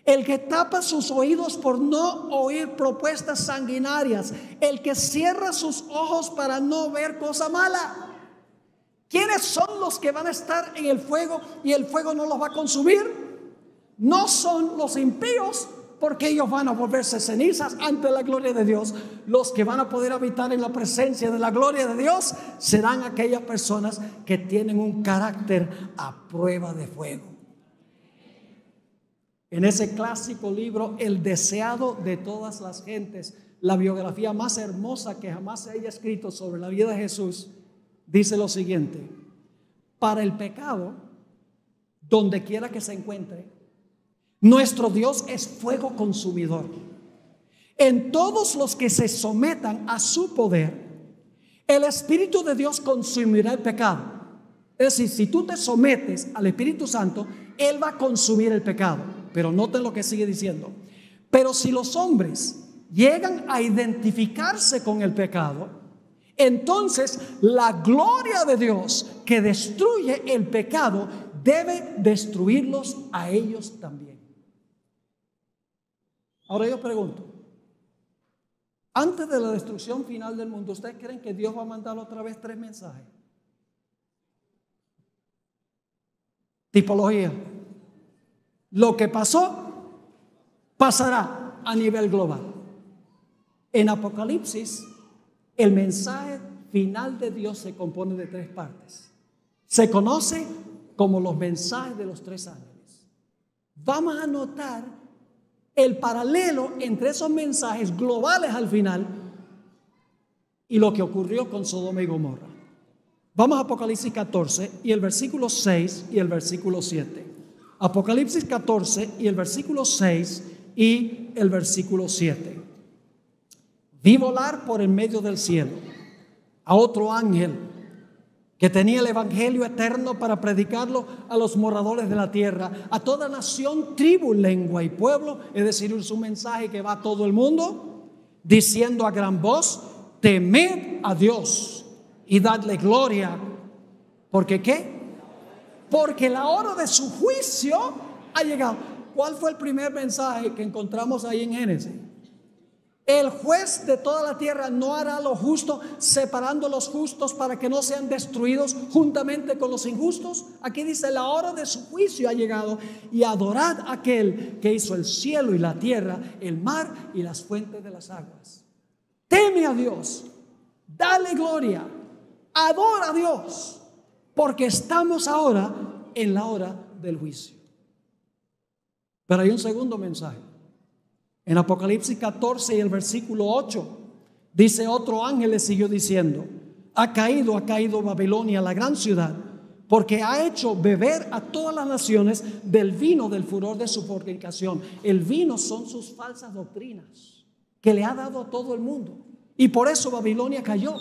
el que tapa sus oídos por no oír propuestas sanguinarias, el que cierra sus ojos para no ver cosa mala. ¿Quiénes son los que van a estar en el fuego y el fuego no los va a consumir? No son los impíos, porque ellos van a volverse cenizas ante la gloria de Dios. Los que van a poder habitar en la presencia de la gloria de Dios serán aquellas personas que tienen un carácter a prueba de fuego. En ese clásico libro, El deseado de todas las gentes, la biografía más hermosa que jamás se haya escrito sobre la vida de Jesús, dice lo siguiente: para el pecado, donde quiera que se encuentre, nuestro Dios es fuego consumidor. En todos los que se sometan a su poder, el Espíritu de Dios consumirá el pecado. Es decir, si tú te sometes al Espíritu Santo, Él va a consumir el pecado. Pero noten lo que sigue diciendo: pero si los hombres llegan a identificarse con el pecado, entonces la gloria de Dios que destruye el pecado debe destruirlos a ellos también. Ahora yo pregunto, antes de la destrucción final del mundo, ¿ustedes creen que Dios va a mandar otra vez 3 mensajes? Tipología: lo que pasó, pasará a nivel global. En Apocalipsis, el mensaje final de Dios se compone de 3 partes. Se conoce como los mensajes de los 3 ángeles. Vamos a notar el paralelo entre esos mensajes globales al final y lo que ocurrió con Sodoma y Gomorra. Vamos a Apocalipsis 14 y el versículo 6 y el versículo 7. Apocalipsis 14 y el versículo 6 y el versículo 7. Vi volar por en medio del cielo a otro ángel que tenía el evangelio eterno para predicarlo a los moradores de la tierra, a toda nación, tribu, lengua y pueblo. Es decir, es un mensaje que va a todo el mundo. diciendo a gran voz: temed a Dios y dadle gloria. ¿Porque qué? Porque la hora de su juicio ha llegado. ¿Cuál fue el primer mensaje que encontramos ahí en Génesis? El juez de toda la tierra no hará lo justo, separando los justos para que no sean destruidos juntamente con los injustos. Aquí dice: la hora de su juicio ha llegado, y adorad a aquel que hizo el cielo y la tierra, el mar y las fuentes de las aguas. Teme a Dios, dale gloria, adora a Dios, porque estamos ahora en la hora del juicio. Pero hay un segundo mensaje. En Apocalipsis 14 y el versículo 8 dice: otro ángel le siguió diciendo: ha caído Babilonia, la gran ciudad, porque ha hecho beber a todas las naciones del vino del furor de su fornicación. El vino son sus falsas doctrinas que le ha dado a todo el mundo, y por eso Babilonia cayó.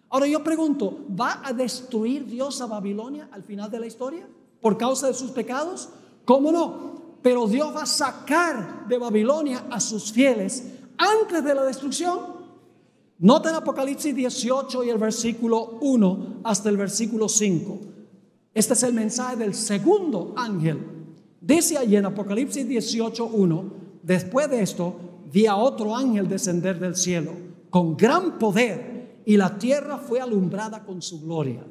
Ahora yo pregunto, ¿va a destruir Dios a Babilonia al final de la historia por causa de sus pecados? ¿Cómo no? Pero Dios va a sacar de Babilonia a sus fieles antes de la destrucción. Noten Apocalipsis 18 y el versículo 1 hasta el versículo 5. Este es el mensaje del segundo ángel. Dice allí en Apocalipsis 18:1: después de esto vi a otro ángel descender del cielo con gran poder, y la tierra fue alumbrada con su gloria.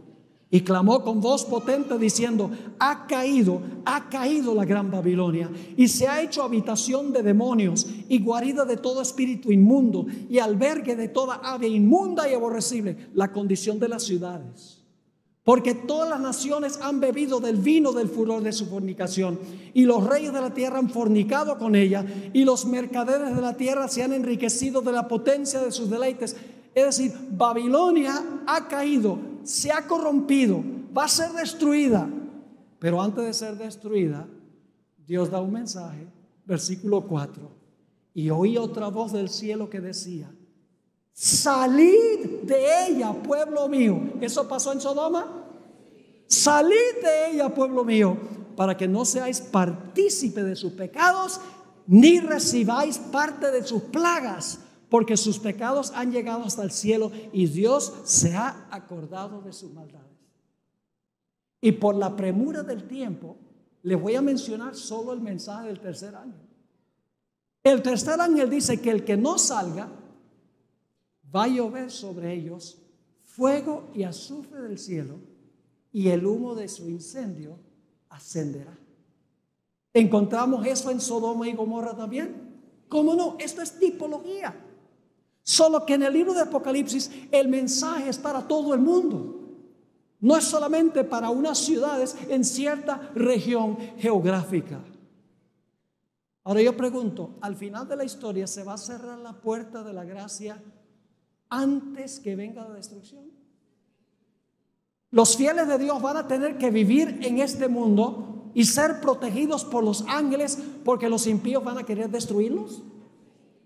Y clamó con voz potente diciendo: ha caído la gran Babilonia, y se ha hecho habitación de demonios y guarida de todo espíritu inmundo y albergue de toda ave inmunda y aborrecible. La condición de las ciudades: porque todas las naciones han bebido del vino del furor de su fornicación, y los reyes de la tierra han fornicado con ella, y los mercaderes de la tierra se han enriquecido de la potencia de sus deleites. Es decir, Babilonia ha caído, se ha corrompido, va a ser destruida. Pero antes de ser destruida, Dios da un mensaje, versículo 4: y oí otra voz del cielo que decía: salid de ella, pueblo mío. ¿Eso pasó en Sodoma? Salid de ella, pueblo mío, para que no seáis partícipe de sus pecados, ni recibáis parte de sus plagas, porque sus pecados han llegado hasta el cielo, y Dios se ha acordado de sus maldades. Y por la premura del tiempo, les voy a mencionar solo el mensaje del tercer ángel. El tercer ángel dice que el que no salga, va a llover sobre ellos fuego y azufre del cielo, y el humo de su incendio ascenderá. ¿Encontramos eso en Sodoma y Gomorra también? ¿Cómo no? Esto es tipología. Solo que en el libro de Apocalipsis el mensaje es para todo el mundo. No es solamente para unas ciudades en cierta región geográfica. Ahora yo pregunto, ¿al final de la historia se va a cerrar la puerta de la gracia antes que venga la destrucción? Los fieles de Dios van a tener que vivir en este mundo y ser protegidos por los ángeles, porque los impíos van a querer destruirlos.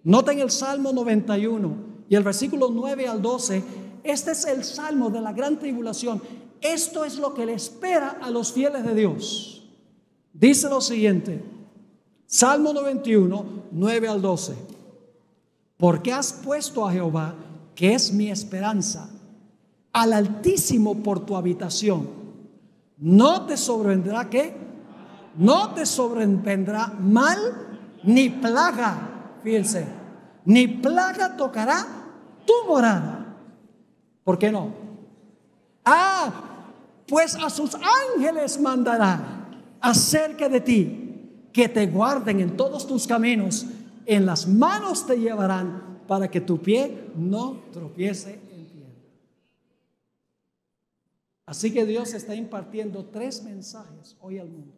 Noten el Salmo 91 y el versículo 9 al 12. Este es el salmo de la gran tribulación. Esto es lo que le espera a los fieles de Dios. Dice lo siguiente: Salmo 91, 9 al 12. Porque has puesto a Jehová, que es mi esperanza, al Altísimo por tu habitación. No te sobrevendrá, ¿qué? No te sobrevendrá mal ni plaga. Fíjense, ni plaga tocará tu morada. ¿Por qué no? Pues a sus ángeles mandará acerca de ti, que te guarden en todos tus caminos. En las manos te llevarán, para que tu pie no tropiece en piedra. Así que Dios está impartiendo 3 mensajes hoy al mundo.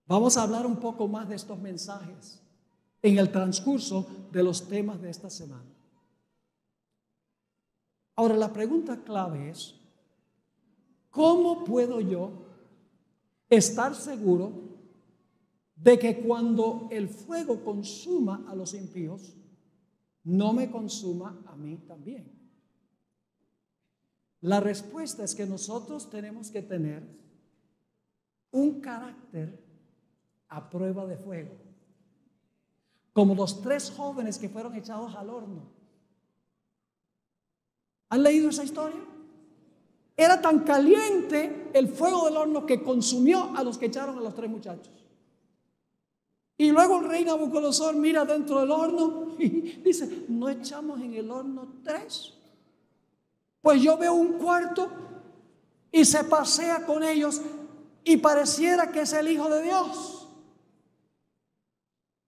Vamos a hablar un poco más de estos mensajes en el transcurso de los temas de esta semana. Ahora, la pregunta clave es: ¿cómo puedo yo estar seguro de que cuando el fuego consuma a los impíos, no me consuma a mí también? La respuesta es que nosotros tenemos que tener un carácter a prueba de fuego. como los 3 jóvenes que fueron echados al horno. ¿Han leído esa historia? Era tan caliente el fuego del horno que consumió a los que echaron a los 3 muchachos. Y luego el rey Nabucodonosor mira dentro del horno y dice, ¿no echamos en el horno 3? Pues yo veo un cuarto y se pasea con ellos y pareciera que es el Hijo de Dios.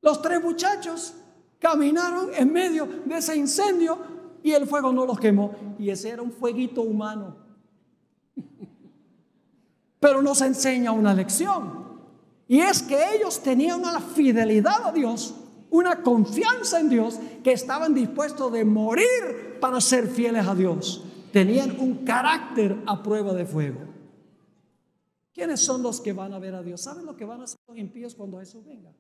Los 3 muchachos caminaron en medio de ese incendio y el fuego no los quemó. Y ese era un fueguito humano. Pero nos enseña una lección. Y es que ellos tenían una fidelidad a Dios, una confianza en Dios, que estaban dispuestos de morir para ser fieles a Dios. Tenían un carácter a prueba de fuego. ¿Quiénes son los que van a ver a Dios? ¿Saben lo que van a hacer los impíos cuando Jesús venga?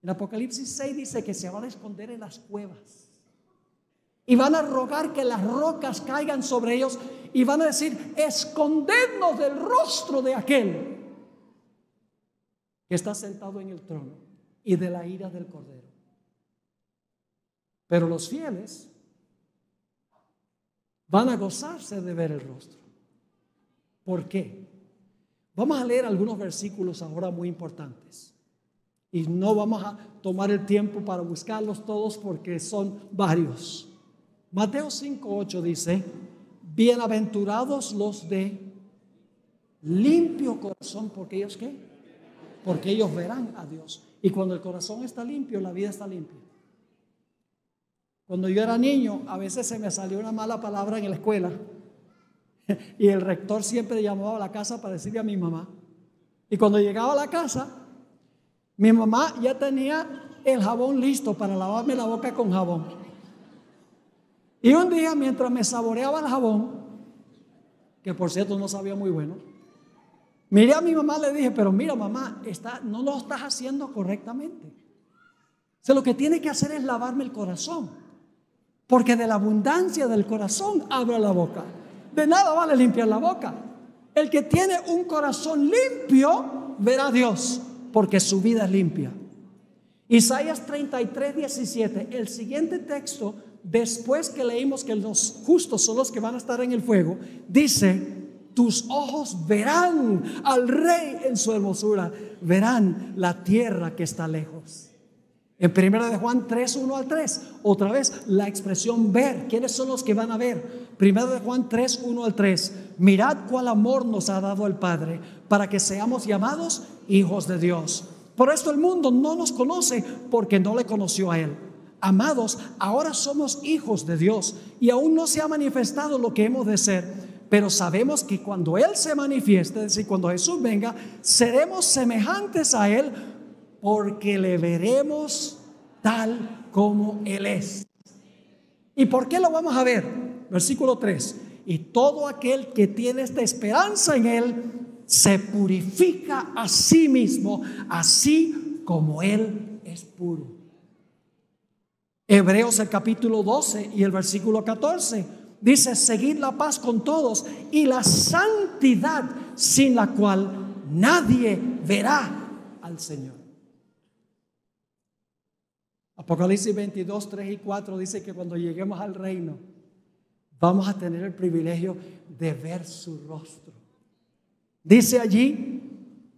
En Apocalipsis 6 dice que se van a esconder en las cuevas. Y van a rogar que las rocas caigan sobre ellos. Y van a decir, escondednos del rostro de aquel que está sentado en el trono y de la ira del Cordero. Pero los fieles van a gozarse de ver el rostro. ¿Por qué? Vamos a leer algunos versículos ahora muy importantes. Y no vamos a tomar el tiempo para buscarlos todos porque son varios. Mateo 5:8 dice, bienaventurados los de limpio corazón, porque ellos ¿qué? Porque ellos verán a Dios. Y cuando el corazón está limpio, la vida está limpia. Cuando yo era niño, a veces se me salió una mala palabra en la escuela. Y el rector siempre llamaba a la casa para decirle a mi mamá. Y cuando llegaba a la casa, mi mamá ya tenía el jabón listo para lavarme la boca con jabón. Y un día, mientras me saboreaba el jabón, que por cierto no sabía muy bueno, miré a mi mamá y le dije, pero mira mamá, no lo estás haciendo correctamente. O sea, lo que tiene que hacer es lavarme el corazón. Porque de la abundancia del corazón abro la boca. De nada vale limpiar la boca. El que tiene un corazón limpio verá a Dios, porque su vida es limpia. Isaías 33:17, el siguiente texto, después que leímos que los justos son los que van a estar en el fuego, dice, tus ojos verán al Rey en su hermosura, verán la tierra que está lejos. En 1 de Juan 3:1-3, otra vez la expresión ver. ¿Quiénes son los que van a ver? 1 de Juan 3:1-3, mirad cuál amor nos ha dado el Padre para que seamos llamados hijos de Dios. Por esto el mundo no nos conoce porque no le conoció a Él. Amados, ahora somos hijos de Dios y aún no se ha manifestado lo que hemos de ser, pero sabemos que cuando Él se manifieste, es decir, cuando Jesús venga, seremos semejantes a Él porque le veremos tal como Él es. ¿Y por qué lo vamos a ver? Versículo 3, y todo aquel que tiene esta esperanza en Él se purifica a sí mismo, así como Él es puro. Hebreos el capítulo 12 y el versículo 14 dice, seguid la paz con todos y la santidad sin la cual nadie verá al Señor. Apocalipsis 22:3-4 dice que cuando lleguemos al reino vamos a tener el privilegio de ver su rostro. Dice allí,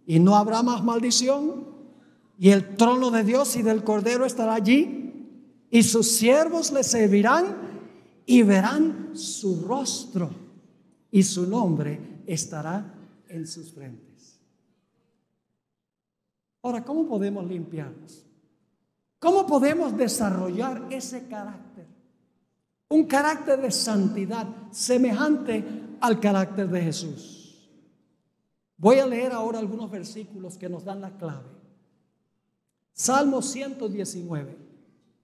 y no habrá más maldición, y el trono de Dios y del Cordero estará allí, y sus siervos le servirán y verán su rostro, y su nombre estará en sus frentes. Ahora, ¿cómo podemos limpiarnos? ¿Cómo podemos desarrollar ese carácter? Un carácter de santidad semejante al carácter de Jesús. Voy a leer ahora algunos versículos que nos dan la clave. Salmo 119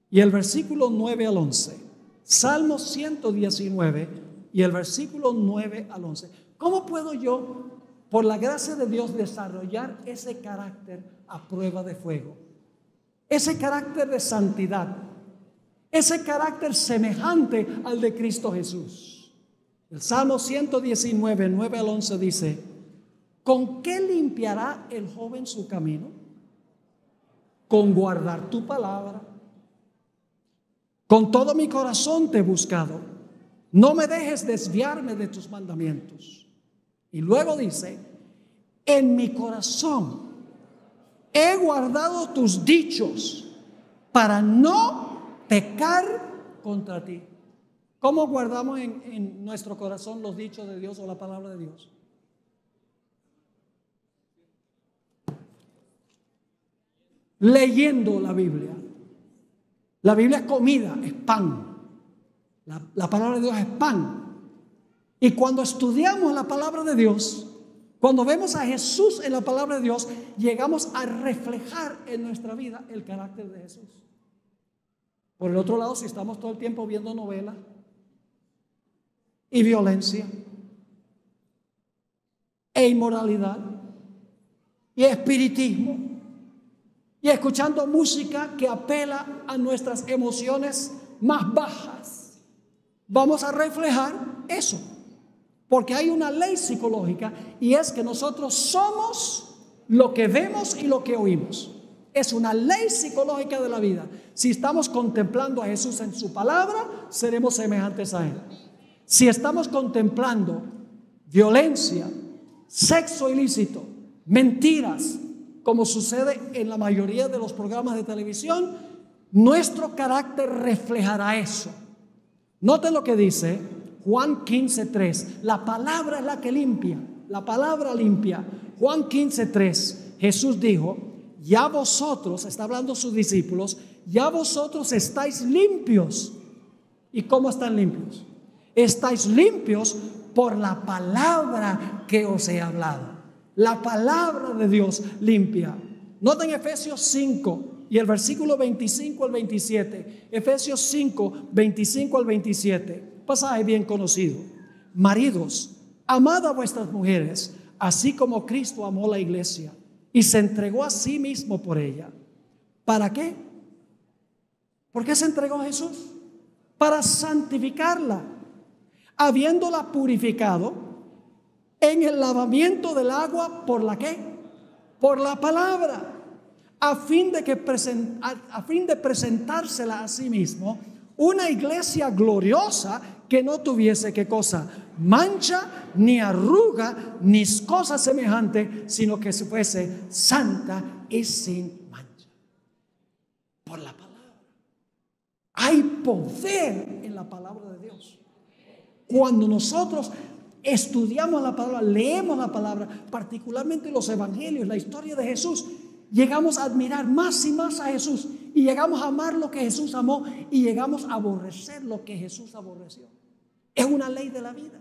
y el versículo 9-11. Salmo 119 y el versículo 9-11. ¿Cómo puedo yo, por la gracia de Dios, desarrollar ese carácter a prueba de fuego? Ese carácter de santidad, ese carácter semejante al de Cristo Jesús. El Salmo 119, 9-11 dice, ¿con qué limpiará el joven su camino? Con guardar tu palabra. Con todo mi corazón te he buscado. No me dejes desviarme de tus mandamientos. Y luego dice, en mi corazón he guardado tus dichos para no pecar contra ti. ¿Cómo guardamos en nuestro corazón los dichos de Dios o la palabra de Dios? Leyendo la Biblia. La Biblia es comida, es pan. La palabra de Dios es pan. Y cuando estudiamos la palabra de Dios, cuando vemos a Jesús en la palabra de Dios, llegamos a reflejar en nuestra vida el carácter de Jesús. Por el otro lado, si estamos todo el tiempo viendo novelas y violencia e inmoralidad y espiritismo y escuchando música que apela a nuestras emociones más bajas, vamos a reflejar eso. Porque hay una ley psicológica y es que nosotros somos lo que vemos y lo que oímos. Es una ley psicológica de la vida. Si estamos contemplando a Jesús en su palabra, seremos semejantes a Él. Si estamos contemplando violencia, sexo ilícito, mentiras, como sucede en la mayoría de los programas de televisión, nuestro carácter reflejará eso. Noten lo que dice Juan 15:3. La palabra es la que limpia. La palabra limpia. Juan 15:3. Jesús dijo, ya vosotros, está hablando sus discípulos, ya vosotros estáis limpios. ¿Y cómo están limpios? Estáis limpios por la palabra que os he hablado. La palabra de Dios limpia. Noten Efesios 5 y el versículo 25 al 27. Efesios 5, 25 al 27. Pasaje bien conocido. Maridos, amad a vuestras mujeres, así como Cristo amó la iglesia y se entregó a sí mismo por ella. ¿Para qué? ¿Por qué se entregó a Jesús? Para santificarla, habiéndola purificado en el lavamiento del agua, ¿por la qué? Por la palabra, a fin de presentársela a sí mismo una iglesia gloriosa que no tuviese ¿qué cosa? Mancha, ni arruga, ni cosa semejante, sino que fuese santa y sin mancha. Por la palabra. Hay poder en la palabra de Dios. Cuando nosotros estudiamos la palabra, leemos la palabra, particularmente los evangelios, la historia de Jesús, llegamos a admirar más y más a Jesús y llegamos a amar lo que Jesús amó y llegamos a aborrecer lo que Jesús aborreció. Es una ley de la vida.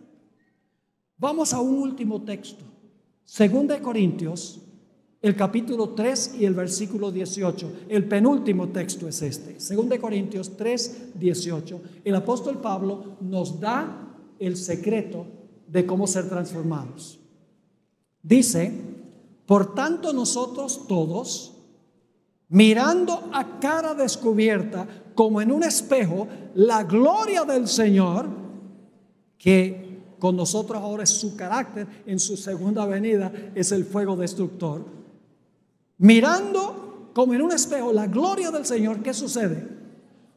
Vamos a un último texto, 2 Corintios, el capítulo 3 y el versículo 18. El penúltimo texto es este, 2 Corintios 3, 18. El apóstol Pablo nos da el secreto de cómo ser transformados. Dice, por tanto nosotros todos, mirando a cara descubierta como en un espejo la gloria del Señor, que con nosotros ahora es su carácter, en su segunda venida es el fuego destructor, mirando como en un espejo la gloria del Señor, ¿qué sucede?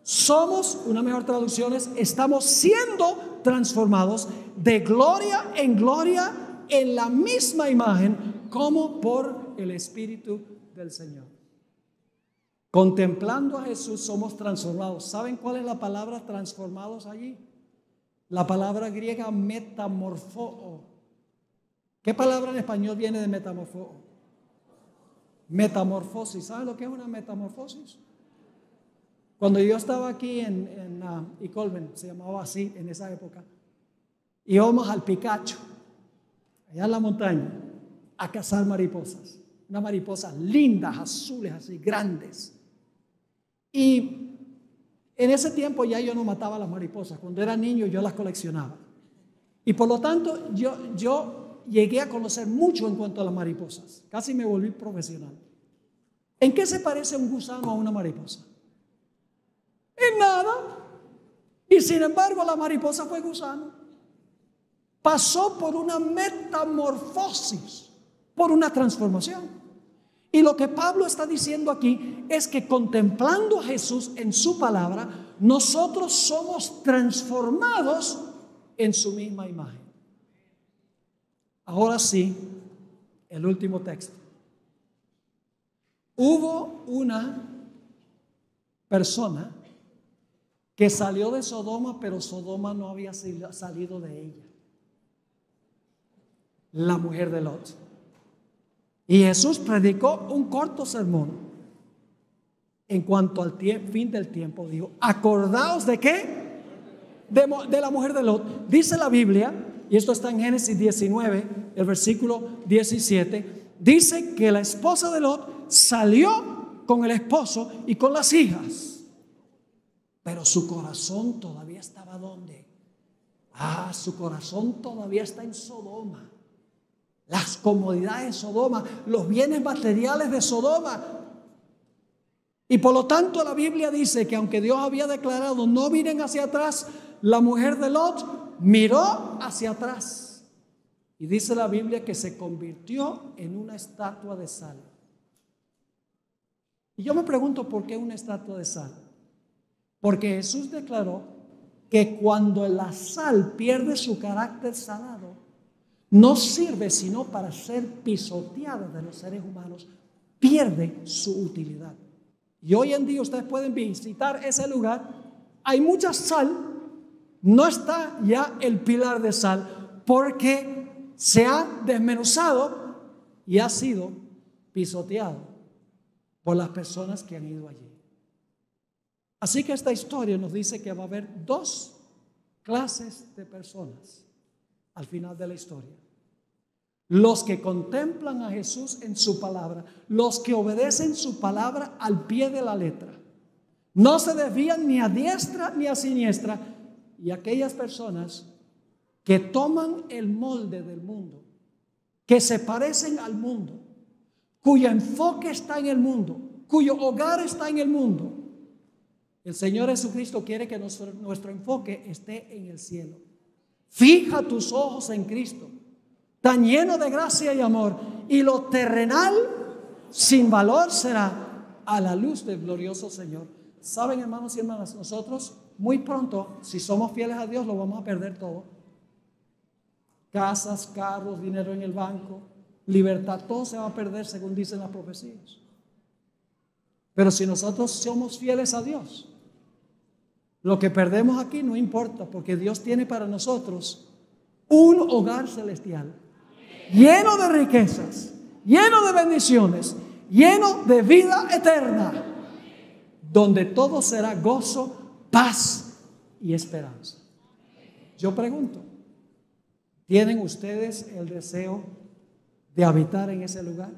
Somos, una mejor traducción es, estamos siendo transformados de gloria en la misma imagen como por el Espíritu del Señor. Contemplando a Jesús somos transformados. ¿Saben cuál es la palabra transformados allí? La palabra griega metamorfoo. ¿Qué palabra en español viene de metamorfoo? Metamorfosis. ¿Saben lo que es una metamorfosis? Cuando yo estaba aquí en Icolmen, se llamaba así en esa época, íbamos al Picacho, allá en la montaña, a cazar mariposas. Unas mariposas lindas, azules, así, grandes. Y en ese tiempo ya yo no mataba las mariposas. Cuando era niño yo las coleccionaba. Y por lo tanto yo llegué a conocer mucho en cuanto a las mariposas. Casi me volví profesional. ¿En qué se parece un gusano a una mariposa? En nada. Y sin embargo la mariposa fue gusano. Pasó por una metamorfosis, por una transformación. Y lo que Pablo está diciendo aquí es que contemplando a Jesús en su palabra, nosotros somos transformados en su misma imagen. Ahora sí, el último texto. Hubo una persona que salió de Sodoma, pero Sodoma no había salido de ella. La mujer de Lot. Y Jesús predicó un corto sermón. En cuanto al fin del tiempo, dijo: acordaos de qué, de la mujer de Lot. Dice la Biblia, y esto está en Génesis 19, el versículo 17, dice que la esposa de Lot salió con el esposo y con las hijas, pero su corazón todavía estaba ¿dónde? Su corazón todavía está en Sodoma. Las comodidades de Sodoma, los bienes materiales de Sodoma. Y por lo tanto la Biblia dice que aunque Dios había declarado no miren hacia atrás, la mujer de Lot miró hacia atrás. Y dice la Biblia que se convirtió en una estatua de sal. Y yo me pregunto, ¿por qué una estatua de sal? Porque Jesús declaró que cuando la sal pierde su carácter salado, no sirve sino para ser pisoteada de los seres humanos, pierde su utilidad. Y hoy en día ustedes pueden visitar ese lugar, hay mucha sal, no está ya el pilar de sal, porque se ha desmenuzado y ha sido pisoteado por las personas que han ido allí. Así que esta historia nos dice que va a haber dos clases de personas al final de la historia: los que contemplan a Jesús en su palabra, los que obedecen su palabra al pie de la letra, no se desvían ni a diestra ni a siniestra, y aquellas personas que toman el molde del mundo, que se parecen al mundo, cuyo enfoque está en el mundo, cuyo hogar está en el mundo. El Señor Jesucristo quiere que nuestro enfoque esté en el cielo. Fija tus ojos en Cristo, tan lleno de gracia y amor, y lo terrenal sin valor será a la luz del glorioso Señor. Saben, hermanos y hermanas, nosotros muy pronto, si somos fieles a Dios, lo vamos a perder todo. Casas, carros, dinero en el banco, libertad, todo se va a perder según dicen las profecías. Pero si nosotros somos fieles a Dios, lo que perdemos aquí no importa, porque Dios tiene para nosotros un hogar celestial lleno de riquezas, lleno de bendiciones, lleno de vida eterna, donde todo será gozo, paz y esperanza. Yo pregunto, ¿tienen ustedes el deseo de habitar en ese lugar?